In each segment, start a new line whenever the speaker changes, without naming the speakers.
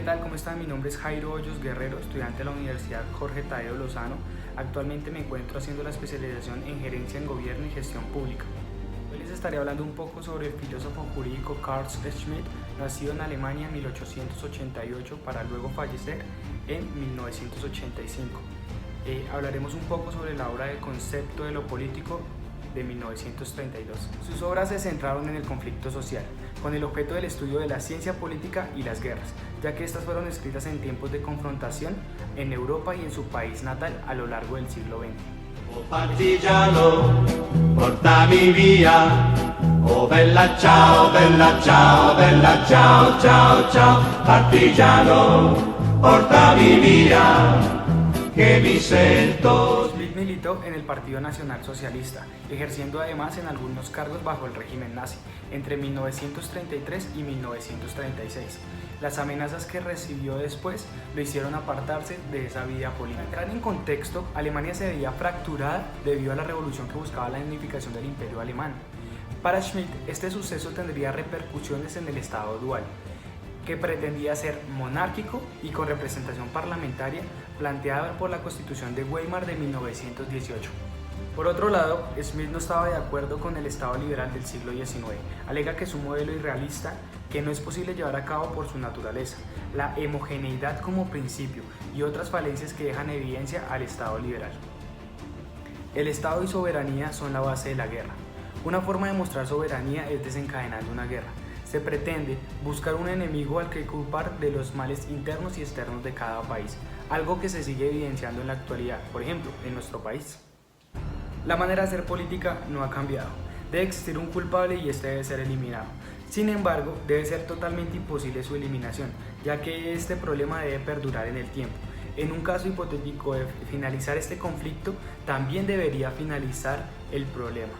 ¿qué tal? ¿Cómo están? Mi nombre es Jairo Hoyos Guerrero, estudiante de la Universidad Jorge Tadeo Lozano. Actualmente me encuentro haciendo la especialización en Gerencia en Gobierno y Gestión Pública. Hoy les estaré hablando un poco sobre el filósofo jurídico Carl Schmitt, nacido en Alemania en 1888 para luego fallecer en 1985. Hablaremos un poco sobre la obra de Concepto de lo Político de 1932. Sus obras se centraron en el conflicto social, con el objeto del estudio de la ciencia política y las guerras, ya que estas fueron escritas en tiempos de confrontación en Europa y en su país natal a lo largo del siglo XX.
Oh partigiano, portami via, oh bella ciao, bella ciao, bella ciao, ciao, ciao, partigiano, portami via, que mi sento.
Schmitt militó en el Partido Nacional Socialista, ejerciendo además en algunos cargos bajo el régimen nazi, entre 1933 y 1936. Las amenazas que recibió después lo hicieron apartarse de esa vida política. Para entrar en contexto, Alemania se veía fracturada debido a la revolución que buscaba la unificación del Imperio Alemán. Para Schmitt, este suceso tendría repercusiones en el Estado dual, que pretendía ser monárquico y con representación parlamentaria planteada por la Constitución de Weimar de 1918. Por otro lado, Schmitt no estaba de acuerdo con el Estado liberal del siglo XIX. Alega que es un modelo irrealista que no es posible llevar a cabo por su naturaleza, la homogeneidad como principio y otras falencias que dejan evidencia al Estado liberal. El Estado y soberanía son la base de la guerra. Una forma de mostrar soberanía es desencadenando una guerra. Se pretende buscar un enemigo al que culpar de los males internos y externos de cada país, algo que se sigue evidenciando en la actualidad, por ejemplo, en nuestro país. La manera de hacer política no ha cambiado. Debe existir un culpable y este debe ser eliminado. Sin embargo, debe ser totalmente imposible su eliminación, ya que este problema debe perdurar en el tiempo. En un caso hipotético de finalizar este conflicto, también debería finalizar el problema.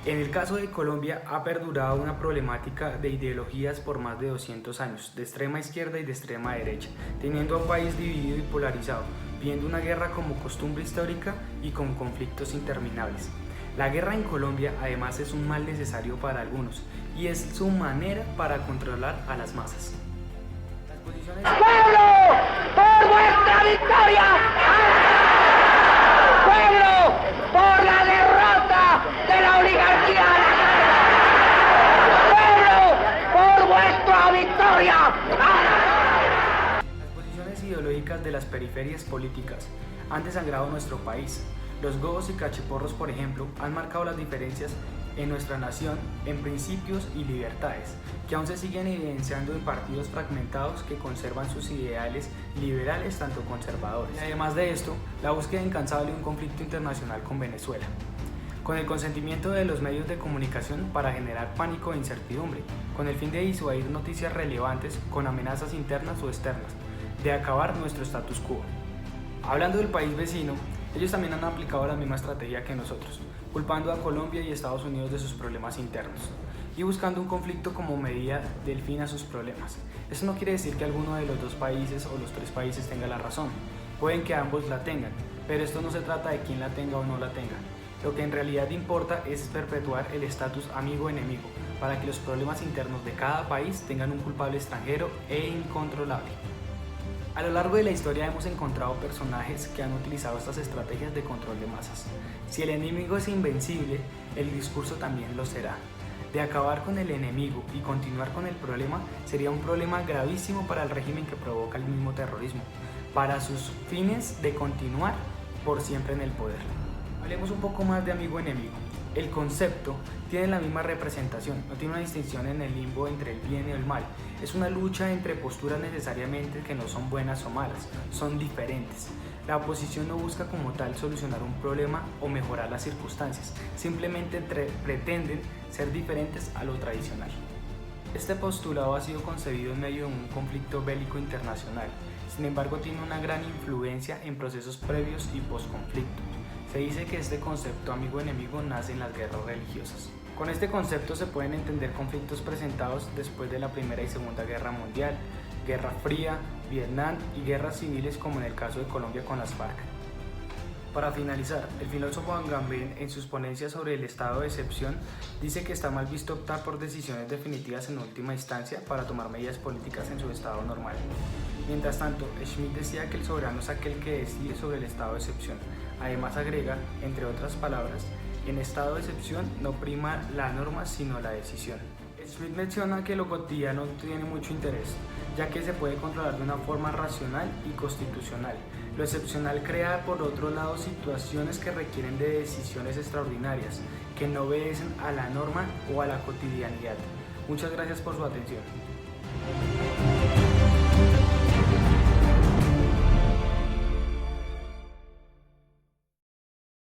En el caso de Colombia ha perdurado una problemática de ideologías por más de 200 años, de extrema izquierda y de extrema derecha, teniendo a un país dividido y polarizado, viendo una guerra como costumbre histórica y con conflictos interminables. La guerra en Colombia además es un mal necesario para algunos y es su manera para controlar a las masas.
¡Pueblo! ¡Por vuestra victoria! ¡Pueblo! ¡Por la derrota de la oligarquía! ¡Pueblo! ¡Por vuestra victoria!
Las posiciones ideológicas de las periferias políticas han desangrado nuestro país. Los gobos y cachiporros, por ejemplo, han marcado las diferencias en nuestra nación en principios y libertades, que aún se siguen evidenciando en partidos fragmentados que conservan sus ideales liberales tanto conservadores. Y además de esto, la búsqueda incansable de un conflicto internacional con Venezuela, con el consentimiento de los medios de comunicación para generar pánico e incertidumbre, con el fin de disuadir noticias relevantes con amenazas internas o externas, de acabar nuestro status quo. Hablando del país vecino, ellos también han aplicado la misma estrategia que nosotros, culpando a Colombia y Estados Unidos de sus problemas internos y buscando un conflicto como medida del fin a sus problemas. Eso no quiere decir que alguno de los dos países o los tres países tenga la razón, pueden que ambos la tengan, pero esto no se trata de quién la tenga o no la tenga. Lo que en realidad importa es perpetuar el estatus amigo-enemigo para que los problemas internos de cada país tengan un culpable extranjero e incontrolable. A lo largo de la historia hemos encontrado personajes que han utilizado estas estrategias de control de masas. Si el enemigo es invencible, el discurso también lo será. De acabar con el enemigo y continuar con el problema sería un problema gravísimo para el régimen que provoca el mismo terrorismo, para sus fines de continuar por siempre en el poder. Hablemos un poco más de amigo-enemigo. El concepto tiene la misma representación, no tiene una distinción en el limbo entre el bien y el mal. Es una lucha entre posturas necesariamente que no son buenas o malas, son diferentes. La oposición no busca como tal solucionar un problema o mejorar las circunstancias, simplemente pretenden ser diferentes a lo tradicional. Este postulado ha sido concebido en medio de un conflicto bélico internacional, sin embargo tiene una gran influencia en procesos previos y postconflicto. Se dice que este concepto amigo-enemigo nace en las guerras religiosas. Con este concepto se pueden entender conflictos presentados después de la Primera y Segunda Guerra Mundial, Guerra Fría, Vietnam y guerras civiles como en el caso de Colombia con las FARC. Para finalizar, el filósofo Agamben, en sus ponencias sobre el estado de excepción, dice que está mal visto optar por decisiones definitivas en última instancia para tomar medidas políticas en su estado normal. Mientras tanto, Schmitt decía que el soberano es aquel que decide sobre el estado de excepción. Además agrega, entre otras palabras, en estado de excepción no prima la norma sino la decisión. Schmitt menciona que lo cotidiano tiene mucho interés, ya que se puede controlar de una forma racional y constitucional. Lo excepcional crea, por otro lado, situaciones que requieren de decisiones extraordinarias, que no obedecen a la norma o a la cotidianidad. Muchas gracias por su atención.